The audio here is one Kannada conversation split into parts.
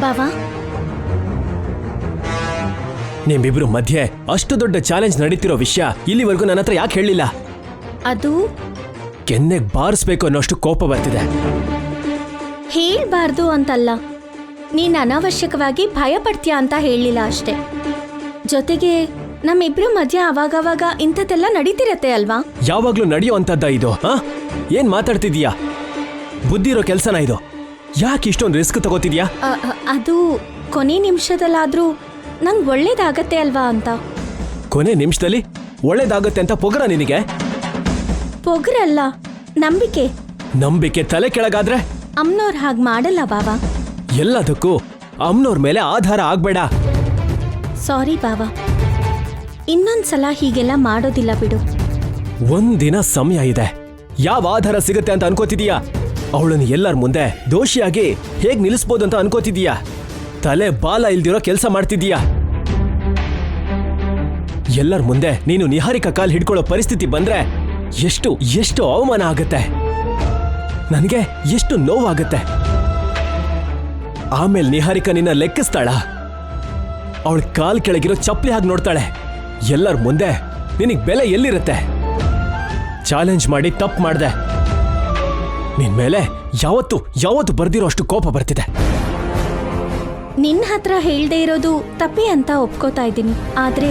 ಬಾವಾ, ನಿಮ್ಮಿಬ್ರು ಮಧ್ಯೆ ಅಷ್ಟು ದೊಡ್ಡ ಚಾಲೆಂಜ್ ನಡೀತಿರೋ ವಿಷಯ ಇಲ್ಲಿವರೆಗೂ ನನ್ನ ಹತ್ರ ಯಾಕೆ ಹೇಳಿಲ್ಲ? ಅದು ಕೆನ್ನೆಗ್ ಬಾರಿಸ್ಬೇಕು ಅನ್ನೋಷ್ಟು ಕೋಪ ಬರ್ತಿದೆ. ಹೇಳ್ಬಾರ್ದು ಅಂತಲ್ಲ, ನೀನ್ ಅನಾವಶ್ಯಕವಾಗಿ ಭಯ ಪಡ್ತೀಯ ಅಂತ ಹೇಳಿಲ್ಲ ಅಷ್ಟೆ. ಜೊತೆಗೆ ನಮ್ಮಿಬ್ರು ಮಧ್ಯ ಅವಾಗವಾಗ ಇಂಥದ್ದೆಲ್ಲ ನಡೀತಿರತ್ತೆ ಅಲ್ವಾ? ಯಾವಾಗ್ಲೂ ನಡೆಯೋ ಅಂತದ್ದ ಇದು? ಏನ್ ಮಾತಾಡ್ತಿದೀಯಾ? ಬುದ್ಧಿ ಇರೋ ಕೆಲ್ಸನ ಇದು? ಯಾಕೆ ಇಷ್ಟೊಂದು ರಿಸ್ಕ್ ತಗೋತಿದ್ಯಾ? ಅದು ಕೊನೆ ನಿಮಿಷದಲ್ಲಾದ್ರೂ ನಂಗೆ ಒಳ್ಳೇದಾಗತ್ತೆ ಅಲ್ವಾ ಅಂತ. ಕೊನೆ ನಿಮಿಷದಲ್ಲಿ ಒಳ್ಳೇದಾಗತ್ತೆ ಅಂತ ಪೊಗರ ನಿನಗೆ? ಪೊಗರಲ್ಲ, ನಂಬಿಕೆ. ನಂಬಿಕೆ ತಲೆ ಕೆಳಗಾದ್ರೆ ಅಮ್ನೋರ್ ಹಾಗೆ ಮಾಡಲ್ಲ ಬಾವಾ. ಎಲ್ಲದಕ್ಕೂ ಅಮ್ನೋರ್ ಮೇಲೆ ಆಧಾರ ಆಗ್ಬೇಡ. ಸಾರಿ ಬಾವಾ, ಇನ್ನೊಂದ್ಸಲ ಹೀಗೆಲ್ಲ ಮಾಡೋದಿಲ್ಲ ಬಿಡು. ಒಂದಿನ ಸಮಯ ಇದೆ. ಯಾವ ಆಧಾರ ಸಿಗುತ್ತೆ ಅಂತ ಅನ್ಕೋತಿದೀಯಾ? ಅವಳನ್ನು ಎಲ್ಲರ ಮುಂದೆ ದೋಷಿಯಾಗಿ ಹೇಗ್ ನಿಲ್ಲಿಸ್ಬೋದು ಅಂತ ಅನ್ಕೋತಿದೀಯಾ? ತಲೆ ಬಾಲ ಇಲ್ದಿರೋ ಕೆಲಸ ಮಾಡ್ತಿದೀಯಾ? ಎಲ್ಲರ ಮುಂದೆ ನೀನು ನಿಹಾರಿಕಾ ಕಾಲ್ ಹಿಡ್ಕೊಳ್ಳೋ ಪರಿಸ್ಥಿತಿ ಬಂದ್ರೆ ಎಷ್ಟು ಎಷ್ಟು ಅವಮಾನ ಆಗತ್ತೆ, ನನಗೆ ಎಷ್ಟು ನೋವಾಗತ್ತೆ. ಆಮೇಲೆ ನಿಹಾರಿಕಾ ನಿನ್ನ ಲೆಕ್ಕಿಸ್ತಾಳ? ಅವಳ ಕಾಲ್ ಕೆಳಗಿರೋ ಚಪ್ಪಲಿ ಹಾಗೆ ನೋಡ್ತಾಳೆ. ಎಲ್ಲರ ಮುಂದೆ ನಿನಗ್ ಬೆಲೆ ಎಲ್ಲಿರುತ್ತೆ? ಚಾಲೆಂಜ್ ಮಾಡಿ ತಪ್ಪು ಮಾಡ್ದೆ. ನಿನ್ ಮೇಲೆ ಯಾವತ್ತು ಯಾವತ್ತು ಬರ್ದಿರೋ ಅಷ್ಟು ಕೋಪ ಬರ್ತಿದೆ. ನಿನ್ನ ಹತ್ರ ಹೇಳ್ದೆ ಇರೋದು ತಪ್ಪೇ ಅಂತ ಒಪ್ಕೋತಾ ಇದ್ದೀನಿ. ಆದ್ರೆ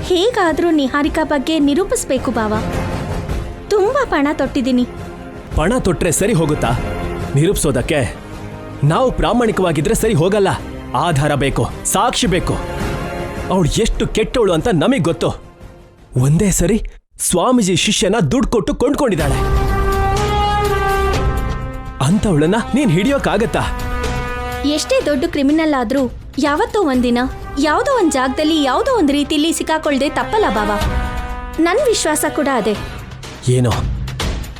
ಹೇಗಾದ್ರೂ ನಿಹಾರಿಕಾ ಬಗ್ಗೆ ನಿರೂಪಿಸ್ಬೇಕು ಬಾವಾ. ತುಂಬಾ ಪಣ ತೊಟ್ಟಿದ್ದೀನಿ. ಪಣ ತೊಟ್ರೆ ಸರಿ ಹೋಗುತ್ತಾ? ನಿರೂಪಿಸೋದಕ್ಕೆ ನಾವು ಪ್ರಾಮಾಣಿಕವಾಗಿದ್ರೆ ಸರಿ ಹೋಗಲ್ಲ. ಆಧಾರ ಬೇಕು, ಸಾಕ್ಷಿ ಬೇಕು. ಅವಳು ಎಷ್ಟು ಕೆಟ್ಟವಳು ಅಂತ ನಮಗ್ ಗೊತ್ತು. ಒಂದೇ ಸರಿ ಸ್ವಾಮೀಜಿ ಶಿಷ್ಯನ ದುಡ್ಡು ಕೊಟ್ಟು ಕೊಂಡ್ಕೊಂಡಿದ್ದಾಳೆ. ಅಂತವಳನ್ನ ನೀನ್ ಹಿಡಿಯೋಕ್ಕಾಗತ್ತಾ? ಎಷ್ಟೇ ದೊಡ್ಡ ಕ್ರಿಮಿನಲ್ ಆದ್ರೂ ಯಾವತ್ತೋ ಒಂದಿನ ಯಾವುದೋ ಒಂದ್ ಜಾಗದಲ್ಲಿ ಯಾವುದೋ ಒಂದ್ ರೀತಿಲಿ ಸಿಕ್ಕಾಕೊಳ್ದೆ ತಪ್ಪಲ್ಲ ಬಾವಾ. ನನ್ ವಿಶ್ವಾಸ ಕೂಡ ಅದೇ. ಏನೋ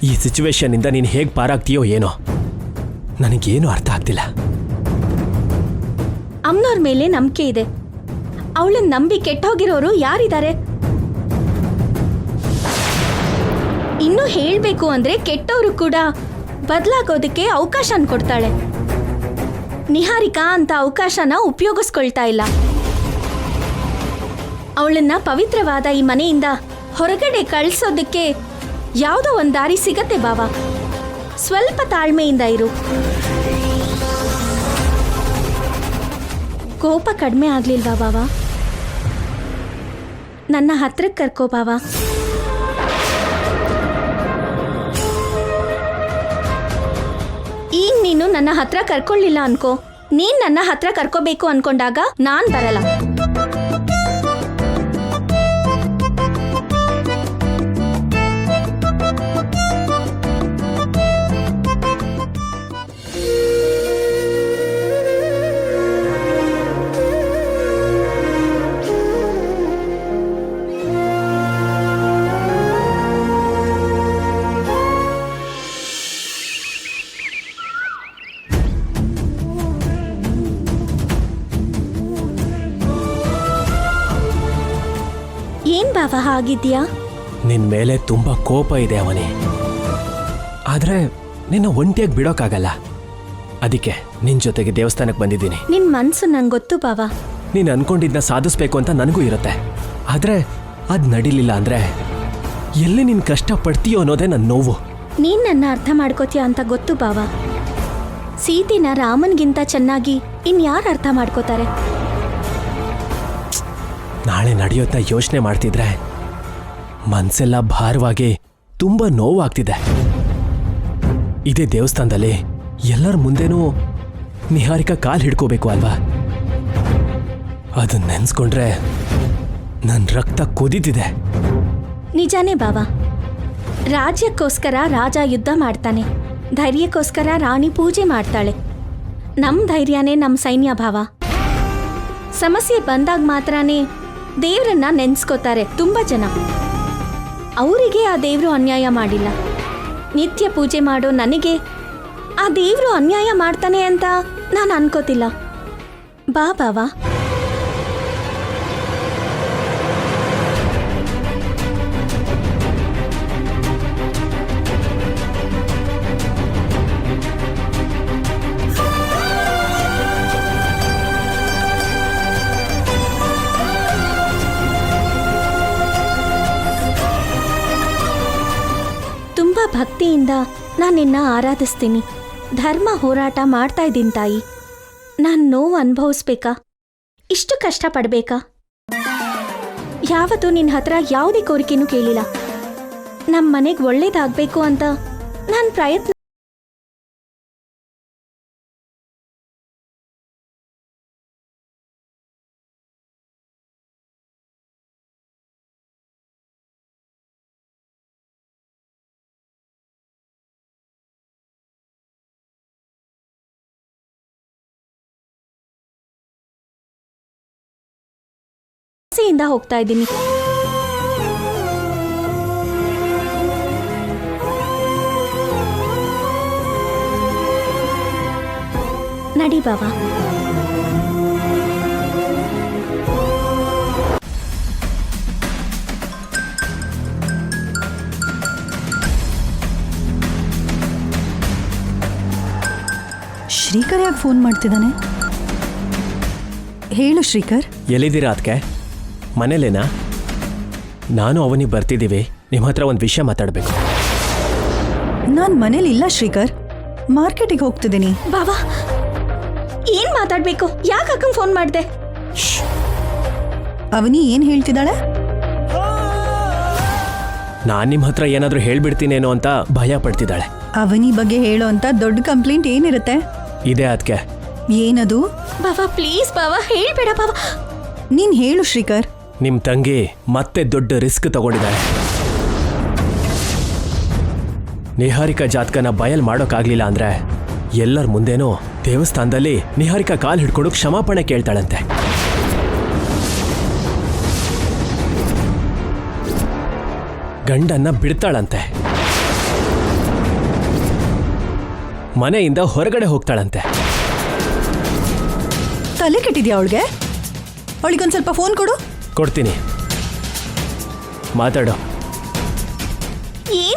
ಈ ಸಿಚುವೇಶನ್ ಇಂದ ನೀನ್ ಹೇಗ್ ಪಾರಾಗ್ತೀಯೋ ಏನೋ, ನನಗೇನು ಅರ್ಥ ಆಗ್ತಿಲ್ಲ. ಅಮ್ನೋರ್ ಮೇಲೆ ನಂಬಿಕೆ ಇದೆ. ಅವಳನ್ನ ನಂಬಿ ಕೆಟ್ಟೋಗಿರೋರು ಯಾರಿದ್ದಾರೆ? ಇನ್ನು ಹೇಳ್ಬೇಕು ಅಂದ್ರೆ ಕೆಟ್ಟವರು ಕೂಡ ಬದಲಾಗೋದಕ್ಕೆ ಅವಕಾಶ ಕೊಡ್ತಾಳೆ. ನಿಹಾರಿಕಾ ಅಂತ ಅವಕಾಶನ ಉಪಯೋಗಿಸ್ಕೊಳ್ತಾ ಇಲ್ಲ. ಅವಳನ್ನ ಪವಿತ್ರವಾದ ಈ ಮನೆಯಿಂದ ಹೊರಗಡೆ ಕಳಿಸೋದಕ್ಕೆ ಯಾವುದೋ ಒಂದು ದಾರಿ ಸಿಗತ್ತೆ ಬಾವಾ. ಸ್ವಲ್ಪ ತಾಳ್ಮೆಯಿಂದ ಇರು. ಕೋಪ ಕಡಿಮೆ ಆಗ್ಲಿಲ್ವಾ ಬಾವಾ? ನನ್ನ ಹತ್ರಕ್ಕೆ ಕರ್ಕೋ ಬಾವಾ. ಈಗ ನೀನು ನನ್ನ ಹತ್ರ ಕರ್ಕೊಳ್ಳಿಲ್ಲ ಅನ್ಕೋ, ನೀನ್ ನನ್ನ ಹತ್ರ ಕರ್ಕೋಬೇಕು ಅನ್ಕೊಂಡಾಗ ನಾನ್ ಬರಲ್ಲ. ಏನ್ ಬಾವಾ ಹಾಗಿದ್ಯಾ? ನಿನ್ ಮೇಲೆ ತುಂಬಾ ಕೋಪ ಇದೆ ಅವನೇ. ಆದ್ರೆ ನಿನ್ನ ಒಂಟಿಯಾಗಿ ಬಿಡೋಕ್ಕಾಗಲ್ಲ. ಅದಕ್ಕೆ ನಿನ್ ಜೊತೆಗೆ ದೇವಸ್ಥಾನಕ್ಕೆ ಬಂದಿದ್ದೀನಿ. ನಿನ್ ಮನ್ಸು ನಂಗೆ ಗೊತ್ತು ಬಾವಾ. ನೀನ್ ಅನ್ಕೊಂಡಿದ್ನ ಸಾಧಿಸ್ಬೇಕು ಅಂತ ನನಗೂ ಇರುತ್ತೆ. ಆದ್ರೆ ಅದ್ ನಡೀಲಿಲ್ಲ ಅಂದ್ರೆ ಎಲ್ಲಿ ನೀನ್ ಕಷ್ಟ ಪಡ್ತೀಯೋ ಅನ್ನೋದೇ ನನ್ನ ನೋವು. ನೀನ್ ನನ್ನ ಅರ್ಥ ಮಾಡ್ಕೋತೀಯ ಅಂತ ಗೊತ್ತು ಬಾವಾ. ಸೀತೆನ ರಾಮನ್ಗಿಂತ ಚೆನ್ನಾಗಿ ಇನ್ಯಾರು ಅರ್ಥ ಮಾಡ್ಕೋತಾರೆ? ನಾಳೆ ನಡೆಯೋತ್ತ ಯೋಚನೆ ಮಾಡ್ತಿದ್ರೆ ಮನ್ಸೆಲ್ಲ ಭಾರವಾಗಿ ತುಂಬಾ ನೋವಾಗ್ತಿದೆ. ಇದೇ ದೇವಸ್ಥಾನದಲ್ಲಿ ಎಲ್ಲರ ಮುಂದೆನೂ ನಿಹಾರಿಕಾ ಕಾಲ್ ಹಿಡ್ಕೋಬೇಕು ಅಲ್ವಾ? ಅದನ್ನ ನೆನ್ಸ್ಕೊಂಡ್ರೆ ನನ್ ರಕ್ತ ಕುದೀತಿದೆ. ನಿಜಾನೇ ಬಾವಾ. ರಾಜ್ಯಕ್ಕೋಸ್ಕರ ರಾಜ ಯುದ್ಧ ಮಾಡ್ತಾನೆ, ಧೈರ್ಯಕ್ಕೋಸ್ಕರ ರಾಣಿ ಪೂಜೆ ಮಾಡ್ತಾಳೆ. ನಮ್ ಧೈರ್ಯನೇ ನಮ್ ಸೈನ್ಯ ಭಾವ. ಸಮಸ್ಯೆ ಬಂದಾಗ ಮಾತ್ರನೇ ದೇವ್ರನ್ನ ನೆನ್ಸ್ಕೋತಾರೆ ತುಂಬಾ ಜನ. ಅವರಿಗೆ ಆ ದೇವ್ರು ಅನ್ಯಾಯ ಮಾಡಿಲ್ಲ. ನಿತ್ಯ ಪೂಜೆ ಮಾಡೋ ನನಗೆ ಆ ದೇವ್ರು ಅನ್ಯಾಯ ಮಾಡ್ತಾನೆ ಅಂತ ನಾನು ಅನ್ಕೋತಿಲ್ಲ. ಬಾ ಬಾವಾ. ಭಕ್ತಿಯಿಂದ ನಾನು ನಿನ್ನ ಆರಾಧಿಸ್ತೀನಿ. ಧರ್ಮ ಹೋರಾಟ ಮಾಡ್ತಾ ಇದ್ದೀನಿ ತಾಯಿ. ನಾನು ನೋವು ಅನುಭವಿಸ್ಬೇಕಾ? ಇಷ್ಟು ಕಷ್ಟಪಡ್ಬೇಕಾ? ಯಾವತ್ತೂ ನಿನ್ನ ಹತ್ರ ಯಾವುದೇ ಕೋರಿಕೆನೂ ಕೇಳಿಲ್ಲ. ನಮ್ಮ ಮನೆಗೆ ಒಳ್ಳೇದಾಗಬೇಕು ಅಂತ ನಾನು ಪ್ರಯತ್ನ ಆಸೆಯಿಂದ ಹೋಗ್ತಾ ಇದ್ದೀನಿ. ನಡಿ ಬಾವಾ. ಶ್ರೀಕರ್ ಯಾಕೆ ಫೋನ್ ಮಾಡ್ತಿದ್ದಾನೆ? ಹೇಳು ಶ್ರೀಕರ್. ಎಲ್ಲಿದ್ದೀರಾ ಅದಕ್ಕೆ? ಮನೇಲೇನಾ? ನಾನು ಅವನಿಗೆ ಬರ್ತಿದ್ದೀವಿ. ನಿಮ್ಮ ಹತ್ರ ಒಂದು ವಿಷಯ ಮಾತಾಡಬೇಕು. ನಾನು ಮನೇಲಿ ಇಲ್ಲ ಶ್ರೀಕರ್, ಮಾರ್ಕೆಟಿಗೆ ಹೋಗ್ತಿದ್ದೀನಿ. ಬಾವಾ, ಏನ್ ಮಾತಾಡ್ಬೇಕು? ಯಾಕೆ ಅಕ್ಕಂಗೆ ಫೋನ್ ಮಾಡಿದೆ? ಅವನಿ ಏನ್ ಹೇಳ್ತಿದ್ದಾಳೆ? ನಾನು ನಿಮ್ಮ ಹತ್ರ ಏನಾದರೂ ಹೇಳ್ಬಿಡ್ತೀನೇನೋ ಅಂತ ಭಯ ಪಡ್ತಿದ್ದಾಳೆ. ಅವನಿ ಬಗ್ಗೆ ಹೇಳೋ ಅಂತ ದೊಡ್ಡ ಕಂಪ್ಲೇಂಟ್ ಏನಿರುತ್ತೆ? ಇದೆ ಅದಕ್ಕೆ. ಏನದು? ಬಾವಾ ಪ್ಲೀಸ್ ಬಾವಾ, ಹೇಳ್ಬೇಡ ಬಾವಾ. ನೀನ್ ಹೇಳು ಶ್ರೀಕರ್. ನಿಮ್ಮ ತಂಗಿ ಮತ್ತೆ ದೊಡ್ಡ ರಿಸ್ಕ್ ತಗೊಂಡಿದ್ದಾಳೆ. ನಿಹಾರಿಕಾ ಜಾತಕನ ಬಯಲ್ ಮಾಡೋಕ್ಕಾಗ್ಲಿಲ್ಲ ಅಂದ್ರೆ ಎಲ್ಲರ ಮುಂದೆನೂ ದೇವಸ್ಥಾನದಲ್ಲಿ ನಿಹಾರಿಕಾ ಕಾಲ್ ಹಿಡ್ಕೊಂಡು ಕ್ಷಮಾಪಣೆ ಕೇಳ್ತಾಳಂತೆ. ಗಂಡನ್ನ ಬಿಡ್ತಾಳಂತೆ. ಮನೆಯಿಂದ ಹೊರಗಡೆ ಹೋಗ್ತಾಳಂತೆ. ತಲೆ ಕೆಟ್ಟಿದ್ಯಾ ಅವಳಿಗೆ? ಅವಳಿಗೊಂದು ಸ್ವಲ್ಪ ಫೋನ್ ಕೊಡು. ಕೊಡ್ತೀನಿ, ಮಾತಾಡು.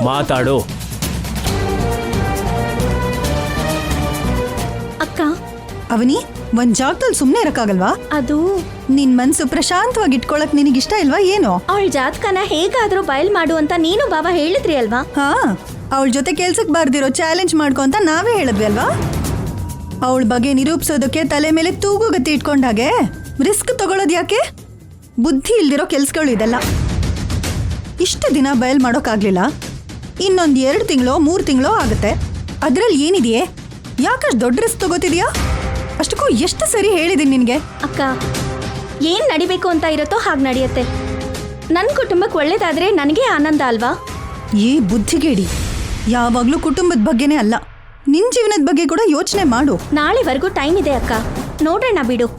ಮಾತಾಡು. ಅಕ್ಕ, ಅವನಿ ಒಂದ್ ಜಾಗದಲ್ಲಿ ಸುಮ್ನೆ ಇರಕ್ಕಾಗಲ್ವಾ? ಅದು ನಿನ್ ಮನ್ಸು ಪ್ರಶಾಂತವಾಗಿ ಇಟ್ಕೊಳಕ್ ನಿನಗಿಷ್ಟ ಇಲ್ವಾ ಏನೋ? ಅವಳ ಜಾತಕನ ಹೇಗಾದ್ರೂ ಬಯಲ್ ಮಾಡು ಅಂತ ನೀನು ಬಾವಾ ಹೇಳಿದ್ರಿ ಅಲ್ವಾ? ಹಾ, ಅವಳ ಜೊತೆ ಕೆಲ್ಸಕ್ ಬಾರ್ದಿರೋ ಚಾಲೆಂಜ್ ಮಾಡ್ಕೊ ಅಂತ ನಾವೇ ಹೇಳಿದ್ವಿ ಅಲ್ವಾ? ಅವಳ ಬಗ್ಗೆ ನಿರೂಪಿಸೋದಕ್ಕೆ ತಲೆ ಮೇಲೆ ತೂಗುಗತಿ ಇಟ್ಕೊಂಡಾಗೆ ರಿಸ್ಕ್ ತಗೊಳ್ಳೋದು ಯಾಕೆ? ಬುದ್ಧಿ ಇಲ್ದಿರೋ ಕೆಲ್ಸಗಳು ಇದೆಲ್ಲ. ಇಷ್ಟು ದಿನ ಬಯಲ್ ಮಾಡೋಕ್ಕಾಗ್ಲಿಲ್ಲ, ಇನ್ನೊಂದು 2 ತಿಂಗಳೋ 3 ತಿಂಗಳೋ ಆಗುತ್ತೆ. ಅದ್ರಲ್ಲಿ ಏನಿದೆಯೇ? ಯಾಕಷ್ಟು ದೊಡ್ಡ ರಿಸ್ಕ್ ತಗೋತಿದ್ಯಾ? ಅಷ್ಟಕ್ಕೂ ಎಷ್ಟು ಸರಿ ಹೇಳಿದೀನಿ ನಿನ್ಗೆ. ಅಕ್ಕ, ಏನ್ ನಡಿಬೇಕು ಅಂತ ಇರುತ್ತೋ ಹಾಗೆ ನಡೆಯುತ್ತೆ. ನನ್ನ ಕುಟುಂಬಕ್ಕೆ ಒಳ್ಳೇದಾದ್ರೆ ನನಗೆ ಆನಂದ ಅಲ್ವಾ? ಏ ಬುದ್ಧಿಗೇಡಿ, ಯಾವಾಗ್ಲೂ ಕುಟುಂಬದ ಬಗ್ಗೆನೇ ಅಲ್ಲ, ನಿನ್ ಜೀವನದ ಬಗ್ಗೆ ಕೂಡ ಯೋಚನೆ ಮಾಡು. ನಾಳೆವರೆಗೂ ಟೈಮ್ ಇದೆ ಅಕ್ಕ, ನೋಡೋಣ ಬಿಡು.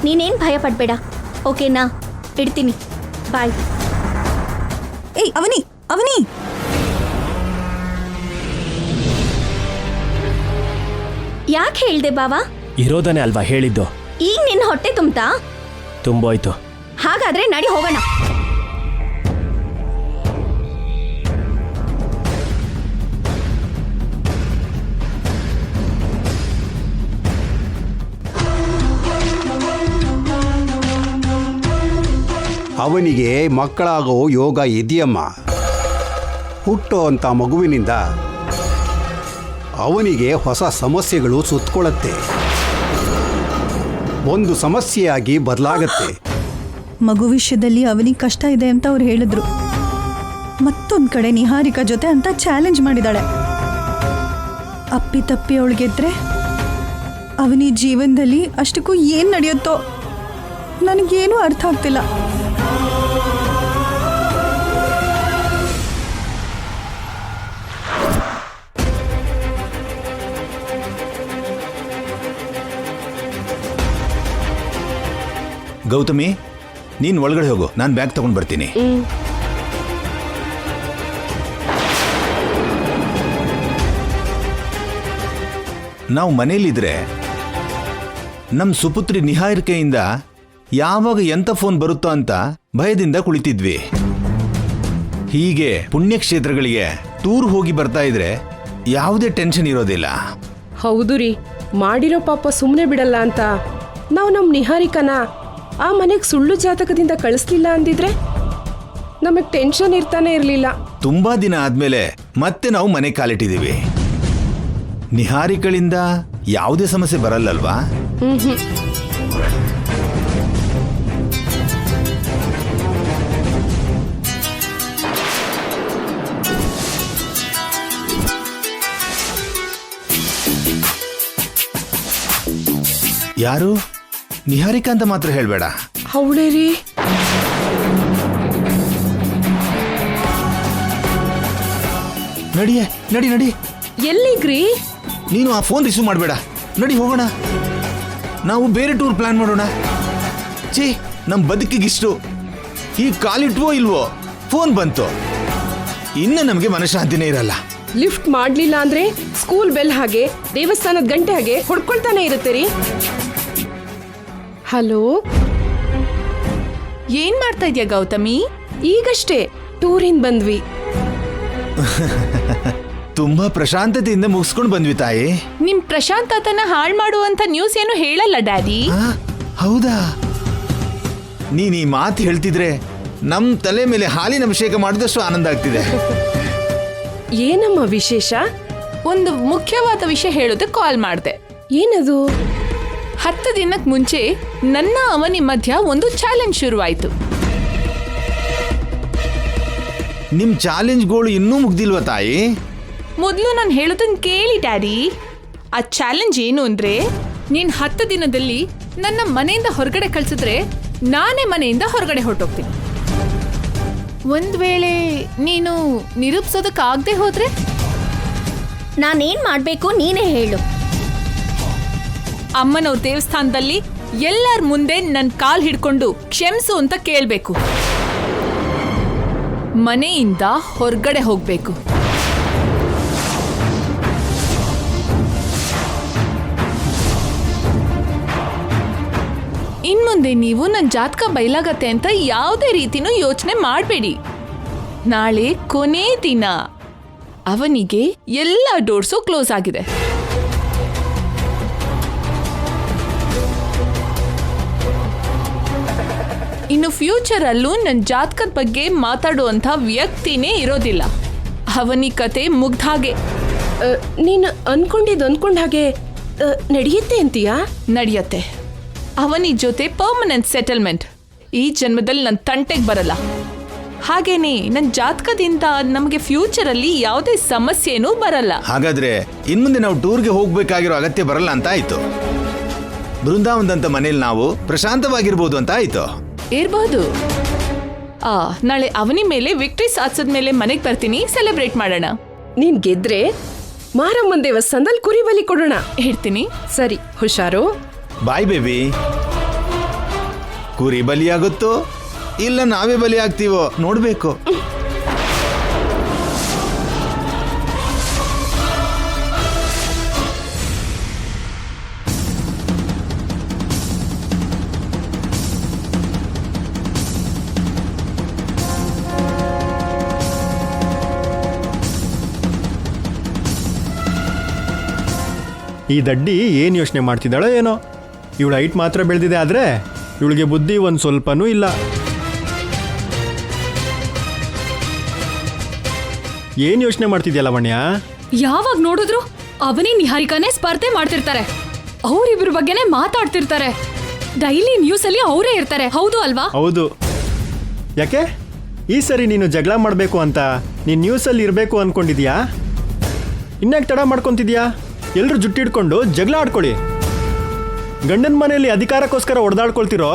ನೀನೇನ್ ಭಯ ಪಡ್ಬೇಡ, ಓಕೆನಾ? ಇಡ್ತೀನಿ, ಬಾಯ್. ಏಯ್ ಅವನಿ, ಅವನಿ! ಯಾಕೆ ಹೇಳ್ದೆ ಬಾವಾ? ಇರೋದನ್ನೇ ಅಲ್ವಾ ಹೇಳಿದ್ದು. ಈಗ ನಿನ್ನ ಹೊಟ್ಟೆ ತುಂಬ್ತಾ? ತುಂಬೋಯ್ತು. ಹಾಗಾದ್ರೆ ನಡಿ ಹೋಗೋಣ. ಅವನಿಗೆ ಮಕ್ಕಳಾಗೋ ಯೋಗ ಇದೆಯಮ್ಮ. ಹುಟ್ಟೋ ಅಂಥ ಮಗುವಿನಿಂದ ಅವನಿಗೆ ಹೊಸ ಸಮಸ್ಯೆಗಳು ಸುತ್ತಕೊಳ್ಳುತ್ತೆ, ಒಂದು ಸಮಸ್ಯೆಯಾಗಿ ಬದಲಾಗತ್ತೆ. ಮಗು ವಿಷಯದಲ್ಲಿ ಅವನಿಗೆ ಕಷ್ಟ ಇದೆ ಅಂತ ಅವ್ರು ಹೇಳಿದ್ರು. ಮತ್ತೊಂದ್ ಕಡೆ ನಿಹಾರಿಕಾ ಜೊತೆ ಅಂತ ಚಾಲೆಂಜ್ ಮಾಡಿದಾಳೆ. ಅಪ್ಪಿ ತಪ್ಪಿ ಅವಳಿಗೆದ್ರೆ ಅವನಿ ಜೀವನದಲ್ಲಿ ಅಷ್ಟಕ್ಕೂ ಏನ್ ನಡೆಯುತ್ತೋ ನನಗೇನು ಅರ್ಥ ಆಗ್ತಿಲ್ಲ. ಗೌತಮಿ, ನೀನ್ ಒಳಗಡೆ ಹೋಗು, ನಾನು ಬ್ಯಾಗ್ ತಗೊಂಡು ಬರ್ತೀನಿ. ನಾವು ಮನೇಲಿದ್ರೆ ನಮ್ಮ ಸುಪುತ್ರಿ ನಿಹಾರಿಕೆಯಿಂದ ಯಾವಾಗ ಎಂಥ ಫೋನ್ ಬರುತ್ತೋ ಅಂತ ಭಯದಿಂದ ಕುಳಿತಿದ್ವಿ. ಹೀಗೆ ಪುಣ್ಯಕ್ಷೇತ್ರಗಳಿಗೆ ಟೂರ್ ಹೋಗಿ ಬರ್ತಾ ಇದ್ರೆ ಯಾವುದೇ ಟೆನ್ಷನ್ ಇರೋದಿಲ್ಲ. ಹೌದು ರೀ, ಮಾಡಿರೋ ಪಾಪ ಸುಮ್ಮನೆ ಬಿಡಲ್ಲ ಅಂತ ನಾವು ನಮ್ಮ ನಿಹಾರಿಕನ ಆ ಮನೆಗೆ ಸುಳ್ಳು ಜಾತಕದಿಂದ ಕಳಿಸ್ಲಿಲ್ಲ ಅಂದಿದ್ರೆ ನಮಗೆ ಟೆನ್ಷನ್ ಇರ್ತಾನೆ ಇರಲಿಲ್ಲ. ತುಂಬಾ ದಿನ ಆದ್ಮೇಲೆ ಮತ್ತೆ ನಾವು ಮನೆ ಕಾಲಿಟ್ಟಿದ್ದೀವಿ. ನಿಹಾರಿಕಳಿಂದ ಯಾವುದೇ ಸಮಸ್ಯೆ ಬರಲ್ಲಲ್ವಾ? ಯಾರು? ನಿಹಾರಿಕಾ ಅಂತ ಮಾತ್ರ ಹೇಳ್ಬೇಡ. ಅವಳೇ ರೀ. ನಡಿಯೇ, ನಡಿ ನಡಿ. ಎಲ್ಲಿಗ್ರಿ? ನೀನು ಆ ಫೋನ್ ರಿಸೀವ್ ಮಾಡಬೇಡ. ನಡಿ ಹೋಗೋಣ. ನಾವು ಬೇರೆ ಟೂರ್ ಪ್ಲಾನ್ ಮಾಡೋಣ. ಛೀ, ನಮ್ಮ ಬದುಕಿಗಿಷ್ಟು. ಈ ಕಾಲಿಟ್ವೋ ಇಲ್ವೋ ಫೋನ್ ಬಂತು. ಇನ್ನು ನಮಗೆ ಮನಃಶಾಂತಿನೇ ಇರಲ್ಲ. ಲಿಫ್ಟ್ ಮಾಡ್ಲಿಲ್ಲ ಅಂದ್ರೆ ಸ್ಕೂಲ್ ಬೆಲ್ ಹಾಗೆ, ದೇವಸ್ಥಾನದ ಗಂಟೆ ಹಾಗೆ ಹೊಡ್ಕೊಳ್ತಾನೆ ಇರುತ್ತೆ ರೀ. ಹಲೋ, ಏನ್ ಮಾಡ್ತಾ ಇದ್ಯಾ ಗೌತಮಿ? ಈಗಷ್ಟೇ ಟೂರಿಂದ ಬಂದ್ವಿ. ತುಂಬಾ ಪ್ರಶಾಂತತೆಯಿಂದ ಮುಗಿಸ್ಕೊಂಡು ಬಂದ್ವಿ ತಾಯಿ. ನಿಮ್ ಪ್ರಶಾಂತತನ ಹಾಳ್ ಮಾಡುವಂತ ನ್ಯೂಸ್ ಏನು ಹೇಳಲ್ಲ ಡ್ಯಾಡಿ. ಹೌದಾ? ನೀನ್ ಈ ಮಾತು ಹೇಳ್ತಿದ್ರೆ ನಮ್ ತಲೆ ಮೇಲೆ ಹಾಲಿನ ಅಭಿಷೇಕ ಮಾಡಿದಷ್ಟು ಆನಂದ ಆಗ್ತಿದೆ. ಏನಮ್ಮ ವಿಶೇಷ? ಒಂದು ಮುಖ್ಯವಾದ ವಿಷಯ ಹೇಳೋದಕ್ಕೆ ಕಾಲ್ ಮಾಡ್ದೆ. ಏನದು? 10 ದಿನಕ್ಕೆ ಮುಂಚೆ ನನ್ನ ಅವನಿ ಮಧ್ಯ ಒಂದು ಚಾಲೆಂಜ್ ಶುರುವಾಯ್ತು. ನಿಮ್ ಚಾಲೆಂಜ್ಗಳು ಇನ್ನೂ ಮುಗ್ದಿಲ್ವಾ ತಾಯಿ? ಮೊದಲು ನಾನು ಹೇಳೋದನ್ನ ಕೇಳಿ ಡ್ಯಾಡಿ. ಆ ಚಾಲೆಂಜ್ ಏನು ಅಂದ್ರೆ, ನೀನ್ 10 ದಿನದಲ್ಲಿ ನನ್ನ ಮನೆಯಿಂದ ಹೊರಗಡೆ ಕಳ್ಸಿದ್ರೆ ನಾನೇ ಮನೆಯಿಂದ ಹೊರಗಡೆ ಹೊರಟೋಗ್ತೀನಿ. ಒಂದ್ ವೇಳೆ ನೀನು ನಿರೂಪಿಸೋದಕ್ಕಾಗದೆ ಹೋದ್ರೆ? ನಾನೇನ್ ಮಾಡ್ಬೇಕು ನೀನೇ ಹೇಳು. ಅಮ್ಮನವ್ರ ದೇವಸ್ಥಾನದಲ್ಲಿ ಎಲ್ಲರ ಮುಂದೆ ನನ್ನ ಕಾಲ್ ಹಿಡ್ಕೊಂಡು ಕ್ಷಮಿಸು ಅಂತ ಕೇಳ್ಬೇಕು. ಮನೆಯಿಂದ ಹೊರಗಡೆ ಹೋಗ್ಬೇಕು. ಇನ್ಮುಂದೆ ನೀವು ನನ್ನ ಜಾತಕ ಬಯಲಾಗತ್ತೆ ಅಂತ ಯಾವುದೇ ರೀತಿನೂ ಯೋಚನೆ ಮಾಡಬೇಡಿ. ನಾಳೆ ಕೊನೆ ದಿನ. ಅವನಿಗೆ ಎಲ್ಲ ಡೋರ್ಸು ಕ್ಲೋಸ್ ಆಗಿದೆ. ಇನ್ನು ಫ್ಯೂಚರ್ ಅಲ್ಲೂ ನನ್ನ ಜಾತಕದ ಬಗ್ಗೆ ಮಾತಾಡುವಂಥ ವ್ಯಕ್ತಿನೇ ಇರೋದಿಲ್ಲ. ಅವನಿ ಕತೆ ಮುಗ್ದ ಹಾಗೆ. ನೀನು ಅನ್ಕೊಂಡ ಹಾಗೆ ನಡೆಯುತ್ತೆ ಅಂತೀಯಾ? ನಡೆಯತ್ತೆ. ಅವನಿ ಜೊತೆ ಪರ್ಮನೆಂಟ್ ಸೆಟಲ್ಮೆಂಟ್. ಈ ಜನ್ಮದಲ್ಲಿ ನನ್ನ ತಂಟೆಗೆ ಬರಲ್ಲ. ಹಾಗೇನೆ ನನ್ನ ಜಾತಕದಿಂದ ನಮಗೆ ಫ್ಯೂಚರ್ ಅಲ್ಲಿ ಯಾವುದೇ ಸಮಸ್ಯೆನೂ ಬರಲ್ಲ. ಹಾಗಾದ್ರೆ ಇನ್ಮುಂದೆ ನಾವು ಟೂರ್ಗೆ ಹೋಗ್ಬೇಕಾಗಿರೋ ಅಗತ್ಯ ಬರಲ್ಲ ಅಂತ ಆಯ್ತು. ಬೃಂದಾವನದಂತ ಮನೇಲಿ ನಾವು ಪ್ರಶಾಂತವಾಗಿರ್ಬೋದು ಅಂತ ಆಯ್ತು. ಇರ್ಬಹುದು. ನಾಳೆ ಅವನಿ ಮೇಲೆ ವಿಕ್ಟ್ರಿ ಸಾಧಿಸಿದ್ಮೇಲೆ ಮನೆಗೆ ಬರ್ತೀನಿ, ಸೆಲೆಬ್ರೇಟ್ ಮಾಡೋಣ. ನೀನ್ ಗೆದ್ರೆ ಮಾರಮ್ಮನ ದೇವಸ್ಥಾನದಲ್ಲಿ ಕುರಿ ಬಲಿ ಕೊಡೋಣ. ಹೇಳ್ತೀನಿ. ಸರಿ, ಹುಷಾರು. ಬಾಯ್ ಬೇಬಿ. ಕುರಿ ಬಲಿಯಾಗುತ್ತೋ ಇಲ್ಲ ನಾವೇ ಬಲಿ ಆಗ್ತೀವೋ ನೋಡ್ಬೇಕು. ಈ ದಡ್ಡಿ ಏನು ಯೋಚನೆ ಮಾಡ್ತಿದ್ದಾಳೋ ಏನೋ. ಇವಳ ಹೈಟ್ ಮಾತ್ರ ಬೆಳೆದಿದೆ, ಆದರೆ ಇವಳಿಗೆ ಬುದ್ಧಿ ಒಂದು ಸ್ವಲ್ಪನೂ ಇಲ್ಲ. ಏನು ಯೋಚನೆ ಮಾಡ್ತಿದ್ಯಾ ಲಾವಣ್ಯ? ಯಾವಾಗ ನೋಡಿದ್ರು ಅವನಿ ನಿಹಾರಿಕಾನೇ ಸ್ಪರ್ಧೆ ಮಾಡ್ತಿರ್ತಾರೆ. ಅವರಿಬ್ಬರ ಬಗ್ಗೆನೇ ಮಾತಾಡ್ತಿರ್ತಾರೆ. ಡೈಲಿ ನ್ಯೂಸ್ ಅಲ್ಲಿ ಅವರೇ ಇರ್ತಾರೆ. ಹೌದು ಅಲ್ವಾ? ಹೌದು. ಯಾಕೆ ಈ ಸರಿ ನೀನು ಜಗಳ ಮಾಡಬೇಕು ಅಂತ ನೀನು ನ್ಯೂಸಲ್ಲಿ ಇರಬೇಕು ಅಂದ್ಕೊಂಡಿದ್ಯಾ? ಇನ್ಯಾಕೆ ತಡ ಮಾಡ್ಕೊತಿದ್ಯಾ? ಎಲ್ಲರೂ ಜುಟ್ಟಿಡ್ಕೊಂಡು ಜಗಳ ಆಡ್ಕೊಳ್ಳಿ. ಗಂಡನ ಮನೆಯಲ್ಲಿ ಅಧಿಕಾರಕ್ಕೋಸ್ಕರ ಹೊಡೆದಾಡ್ಕೊಳ್ತಿರೋ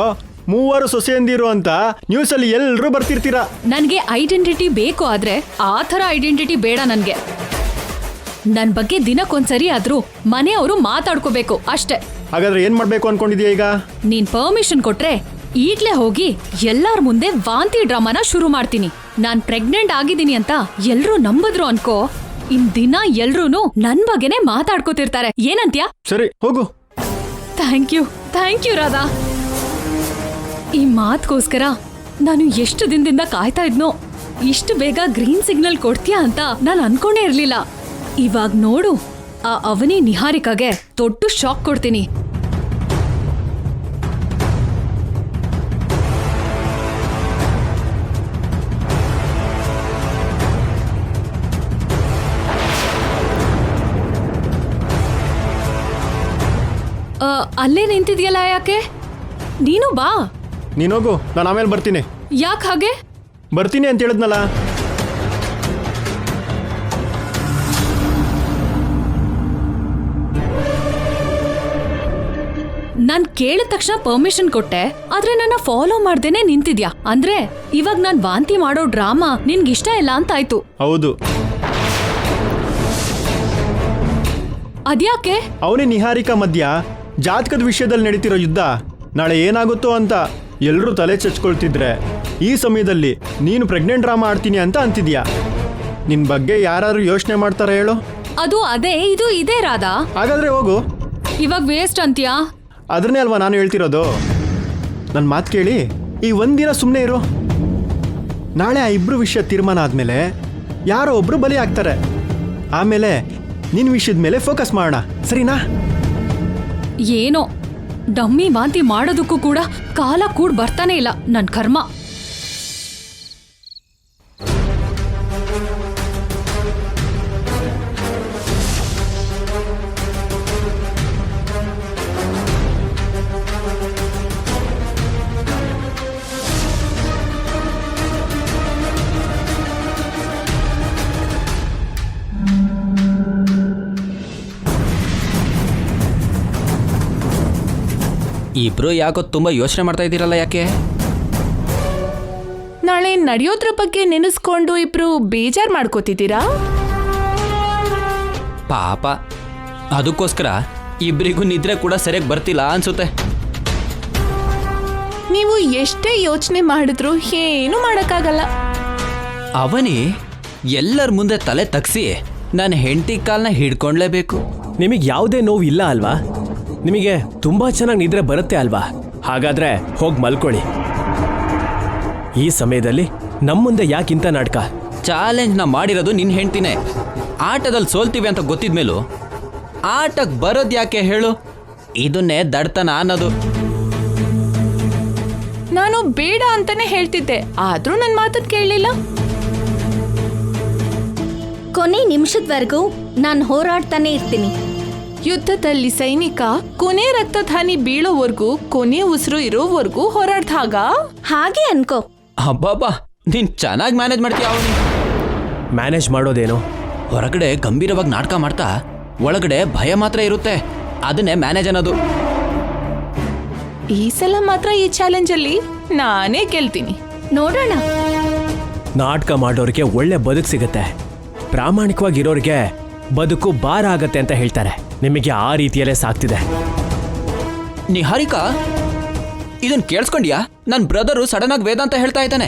ಮೂವರು ಸೊಸೆಯಂದಿರು ಅಂತ ನ್ಯೂಸಲ್ಲಿ ಎಲ್ಲರೂ ಬರ್ತಿರ್ತೀರಾ. ನನಗೆ ಐಡೆಂಟಿಟಿ ಬೇಕು, ಆದ್ರೆ ಆ ಥರ ಐಡೆಂಟಿಟಿ ಬೇಡ ನನಗೆ. ನನ್ನ ಬಗ್ಗೆ ದಿನಕ್ಕೊಂದ್ಸರಿ ಆದ್ರೂ ಮನೆಯವರು ಮಾತಾಡ್ಕೋಬೇಕು ಅಷ್ಟೇ. ಹಾಗಾದ್ರೆ ಏನ್ ಮಾಡ್ಬೇಕು ಅನ್ಕೊಂಡಿದ್ಯಾ ಈಗ? ನೀನ್ ಪರ್ಮಿಷನ್ ಕೊಟ್ರೆ ಈಗ್ಲೇ ಹೋಗಿ ಎಲ್ಲಾರ ಮುಂದೆ ವಾಂತಿ ಡ್ರಾಮಾನ ಶುರು ಮಾಡ್ತೀನಿ. ನಾನ್ ಪ್ರೆಗ್ನೆಂಟ್ ಆಗಿದ್ದೀನಿ ಅಂತ ಎಲ್ರೂ ನಂಬಿದ್ರು ಅನ್ಕೋ, ಇನ್ ದಿನ ಎಲ್ರೂನು ನನ್ ಬಗ್ಗೆನೆ ಮಾತಾಡ್ಕೋತಿರ್ತಾರೆ. ಏನಂತ್ಯಾ? ಸರಿ ಹೋಗು. Thank you Radha. ಈ ಮಾತ್ಗೋಸ್ಕರ ನಾನು ಎಷ್ಟು ದಿನದಿಂದ ಕಾಯ್ತಾ ಇದ್ನೋ. ಇಷ್ಟು ಬೇಗ ಗ್ರೀನ್ ಸಿಗ್ನಲ್ ಕೊಡ್ತೀಯಾ ಅಂತ ನಾನು ಅನ್ಕೊಂಡೇ ಇರ್ಲಿಲ್ಲ. ಇವಾಗ ನೋಡು, ಆ ಅವನಿ ನಿಹಾರಿಕಾಗೆ ದೊಡ್ಡ ಶಾಕ್ ಕೊಡ್ತೀನಿ. ಅಲ್ಲೇ ನಿಂತಿದ್ಯಲ್ಲ ಯಾಕೆ? ನೀನು ಬಾ. ನೀನೋಗು, ನಾನು ಆಮೇಲೆ ಬರ್ತೀನಿ. ಯಾಕೆ ಹಾಗೆ? ಬರ್ತೀನಿ ಅಂತ ಹೇಳಿದ್ನಲ್ಲ. ನಾನ್ ಕೇಳಿದ ತಕ್ಷಣ ಪರ್ಮಿಷನ್ ಕೊಟ್ಟೆ, ಆದ್ರೆ ನನ್ನ ಫಾಲೋ ಮಾಡ್ದೇನೆ ನಿಂತಿದ್ಯಾ ಅಂದ್ರೆ ಇವಾಗ ನಾನ್ ವಾಂತಿ ಮಾಡೋ ಡ್ರಾಮಾ ನಿನ್ಗಿಷ್ಟ ಇಲ್ಲ ಅಂತ ಆಯ್ತು. ಹೌದು. ಅದ್ಯಾಕೆ? ಅವನೇ ನಿಹಾರಿಕಾ ಮಧ್ಯ ಜಾತಕದ ವಿಷಯದಲ್ಲಿ ನಡೀತಿರೋ ಯುದ್ಧ ನಾಳೆ ಏನಾಗುತ್ತೋ ಅಂತ ಎಲ್ಲರೂ ತಲೆ ಚಚ್ಕೊಳ್ತಿದ್ರೆ ಈ ಸಮಯದಲ್ಲಿ ನೀನು ಪ್ರೆಗ್ನೆಂಟ್ ಡ್ರಾಮಾ ಆಡ್ತೀನಿ ಅಂತ ಅಂತಿದ್ಯಾ. ನಿನ್ ಬಗ್ಗೆ ಯಾರು ಯೋಚನೆ ಮಾಡ್ತಾರ ಹೇಳು? ಅದು ಅದೇ, ಇದು ಇದೇ ರಾಧಾ. ಹಾಗಾದ್ರೆ ಹೋಗು. ಇವಾಗ ವೇಸ್ಟ್ ಅಂತ್ಯಾ? ಅದನ್ನೇ ಅಲ್ವಾ ನಾನು ಹೇಳ್ತಿರೋದು. ನನ್ನ ಮಾತು ಕೇಳಿ ಈ ಒಂದಿನ ಸುಮ್ಮನೆ ಇರು. ನಾಳೆ ಆ ಇಬ್ರು ವಿಷಯ ತೀರ್ಮಾನ ಆದಮೇಲೆ ಯಾರೋ ಒಬ್ರು ಬಲಿ ಆಗ್ತಾರೆ. ಆಮೇಲೆ ನಿನ್ನ ವಿಷಯದ ಮೇಲೆ ಫೋಕಸ್ ಮಾಡೋಣ, ಸರಿನಾ? ಏನೋ ಡಮ್ಮಿ ವಾಂತಿ ಮಾಡೋದಕ್ಕೂ ಕೂಡ ಕಾಲ ಕೂಡ ಬರ್ತಾನೆ ಇಲ್ಲ, ನನ್ ಕರ್ಮ. ಇಬ್ರು ಯಾಕೋ ತುಂಬಾ ಯೋಚನೆ ಮಾಡ್ತಾ ಇದ್ದೀರಲ್ಲ, ಯಾಕೆ? ನಾಳೆ ನಡೆಯೋದ್ರ ಬಗ್ಗೆ ನೆನೆಸ್ಕೊಂಡು ಇಬ್ರು ಬೇಜಾರ್ ಮಾಡ್ಕೋತಿದ್ದೀರಾ? ಪಾಪ, ಅದಕ್ಕೋಸ್ಕರ ಇಬ್ರಿಗೂ ನಿದ್ರೆ ಕೂಡ ಸರಿಯಾಗಿ ಬರ್ತಿಲ್ಲ ಅನ್ಸುತ್ತೆ. ನೀವು ಎಷ್ಟೇ ಯೋಚನೆ ಮಾಡಿದ್ರು ಏನು ಮಾಡಕ್ಕಾಗಲ್ಲ. ಅವನಿ ಎಲ್ಲರ ಮುಂದೆ ತಲೆ ತಗ್ಸಿ ನನ್ನ ಹೆಂಡತಿ ಕಾಲ್ನ ಹಿಡ್ಕೊಂಡ್ಲೇಬೇಕು. ನಿಮಗೆ ಯಾವುದೇ ನೋವು ಇಲ್ಲ ಅಲ್ವಾ? ನಿಮಗೆ ತುಂಬಾ ಚೆನ್ನಾಗಿ ನಿದ್ರೆ ಬರುತ್ತೆ ಅಲ್ವಾ? ಹಾಗಾದ್ರೆ ಹೋಗಿ ಮಲ್ಕೊಳ್ಳಿ. ಈ ಸಮಯದಲ್ಲಿ ನಮ್ಮ ಮುಂದೆ ಯಾಕಿಂತ ನಾಟಕ? ಚಾಲೆಂಜ್ನ ಮಾಡಿರೋದು ನಿನ್ನ ಹೆಂಡ್ತಿನೇ. ಆಟದಲ್ಲಿ ಸೋಲ್ತೀವಿ ಅಂತ ಗೊತ್ತಿದ್ಮೇಲೂ ಆಟಕ್ಕೆ ಬರೋದು ಯಾಕೆ ಹೇಳು? ಇದನ್ನೇ ದಡ್ತನ ಅನ್ನೋದು. ನಾನು ಬೇಡ ಅಂತಾನೆ ಹೇಳ್ತಿದ್ದೆ, ಆದ್ರೂ ನನ್ನ ಮಾತನ್ನ ಕೇಳಲಿಲ್ಲ. ಕೊನೆ ನಿಮಿಷದವರೆಗೂ ನಾನು ಹೋರಾಡ್ತಾನೆ ಇರ್ತೀನಿ. ಯುದ್ಧದಲ್ಲಿ ಸೈನಿಕ ಕೊನೆ ರಕ್ತಧಾನಿ ಬೀಳೋವರೆಗೂ, ಕೊನೆ ಉಸಿರು ಇರೋವರೆಗೂ ಹೋರಾಡ್ದಾಗ ಹಾಗೆ ಅನ್ಕೋ. ಹಬ್ಬಬ್ಬಾ, ನೀನ್ ಚೆನ್ನಾಗಿ ಮ್ಯಾನೇಜ್ ಮಾಡ್ತೀಯ. ಅವನಿ ಮ್ಯಾನೇಜ್ ಮಾಡೋದೇನು? ಹೊರಗಡೆ ಗಂಭೀರವಾಗಿ ನಾಟಕ ಮಾಡ್ತಾ ಒಳಗಡೆ ಭಯ ಮಾತ್ರ ಇರುತ್ತೆ, ಅದನ್ನೇ ಮ್ಯಾನೇಜ್ ಅನ್ನೋದು. ಈ ಸಲ ಮಾತ್ರ ಈ ಚಾಲೆಂಜ್ ಅಲ್ಲಿ ನಾನೇ ಗೆಲ್ತೀನಿ. ನೋಡೋಣ. ನಾಟಕ ಮಾಡೋರಿಗೆ ಒಳ್ಳೆ ಬದುಕು ಸಿಗುತ್ತೆ, ಪ್ರಾಮಾಣಿಕವಾಗಿರೋರಿಗೆ ಬದುಕು ಭಾರ ಆಗತ್ತೆ ಅಂತ ಹೇಳ್ತಾರೆ. ನಿಮಗೆ ಆ ರೀತಿಯಲ್ಲೇ ಸಾಕ್ತಿದೆ. ನಿಹಾರಿಕಾ, ಇದನ್ ಕೇಳಿಸ್ಕೊಂಡ್ಯಾ? ನನ್ನ ಬ್ರದರು ಸಡನ್ ಆಗಿ ವೇದಾಂತ ಹೇಳ್ತಾ ಇದ್ದಾನೆ.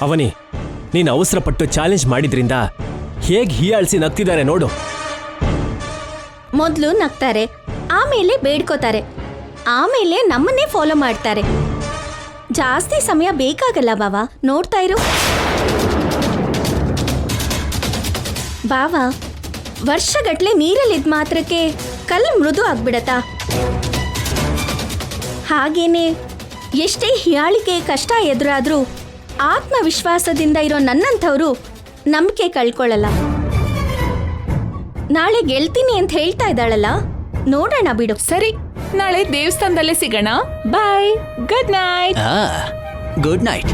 ಅವನಿ, ನೀನು ಅವಸರಪಟ್ಟು ಚಾಲೆಂಜ್ ಮಾಡಿದ್ರಿಂದ ಹೇಗೆ ಹೀಯಾಳಿಸಿ ನಗ್ತಿದ್ದಾರೆ ನೋಡು. ಮೊದಲು ನಗ್ತಾರೆ, ಆಮೇಲೆ ಬೇಡ್ಕೋತಾರೆ, ಆಮೇಲೆ ನಮ್ಮನ್ನೇ ಫಾಲೋ ಮಾಡ್ತಾರೆ. ಜಾಸ್ತಿ ಸಮಯ ಬೇಕಾಗಲ್ಲ ಬಾವಾ, ನೋಡ್ತಾ ಇರು. ಬಾವಾ, ವರ್ಷಗಟ್ಲೆ ನೀರಲ್ಲಿದ್ದ ಮಾತ್ರಕ್ಕೆ ಕಲ್ಲು ಮೃದು ಆಗ್ಬಿಡತ್ತಾ? ಹಾಗೇನೆ ಎಷ್ಟೇ ಹೀಯಾಳಿಕೆ ಕಷ್ಟ ಎದುರಾದ್ರೂ ಆತ್ಮವಿಶ್ವಾಸದಿಂದ ಇರೋ ನನ್ನಂಥವ್ರು ನಂಬಿಕೆ ಕಳ್ಕೊಳ್ಳಲ್ಲ. ನಾಳೆ ಗೆಲ್ತೀನಿ ಅಂತ ಹೇಳ್ತಾ ಇದ್ದಾಳಲ್ಲ, ನೋಡೋಣ ಬಿಡು. ಸರಿ, ನಾಳೆ ದೇವಸ್ಥಾನದಲ್ಲೇ ಸಿಗೋಣ. Bye, good night. Good night.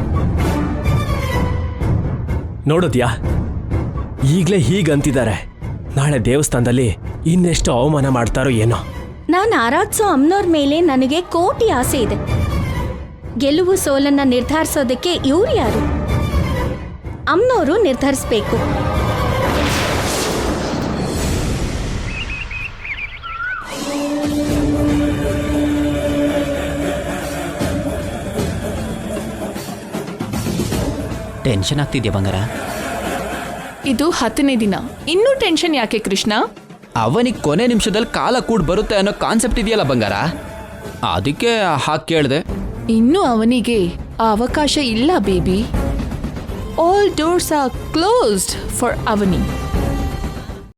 ನೋಡೋದ್ಯಾ, ಈಗಲೇ ಹೀಗಂತಿದ್ದಾರೆ. ನಾಳೆ ದೇವಸ್ಥಾನದಲ್ಲಿ ಇನ್ನೆಷ್ಟು ಅವಮಾನ ಮಾಡ್ತಾರೋ ಏನೋ. ನಾನು ಆರಾಧಿಸೋ ಅಮ್ನೋರ್ ಮೇಲೆ ನನಗೆ ಕೋಟಿ ಆಸೆ ಇದೆ. ಗೆಲುವು ಸೋಲನ್ನ ನಿರ್ಧರಿಸೋದಕ್ಕೆ ಇವ್ರು ಯಾರು? ಅಮ್ನೋರು ನಿರ್ಧರಿಸ್ಬೇಕು. ಟೆನ್ಷನ್ ಆಗ್ತಿದ್ಯಾ ಬಂಗಾರ? ಇದು 10ನೇ ದಿನ, ಇನ್ನೂ ಟೆನ್ಷನ್ ಯಾಕೆ ಕೃಷ್ಣ? ಅವನಿಗೆ ಕೊನೆ ನಿಮಿಷದಲ್ಲಿ ಕಾಲ ಕೂಡ ಬರುತ್ತೆ ಅನ್ನೋ ಕಾನ್ಸೆಪ್ಟ್ ಇದೆಯಲ್ಲ ಬಂಗಾರ, ಅದಕ್ಕೆ ಹಾಗೆ ಕೇಳಿದೆ. ಇನ್ನು ಅವನಿಗೆ ಆ ಅವಕಾಶ ಇಲ್ಲ baby. All doors are closed for Avani.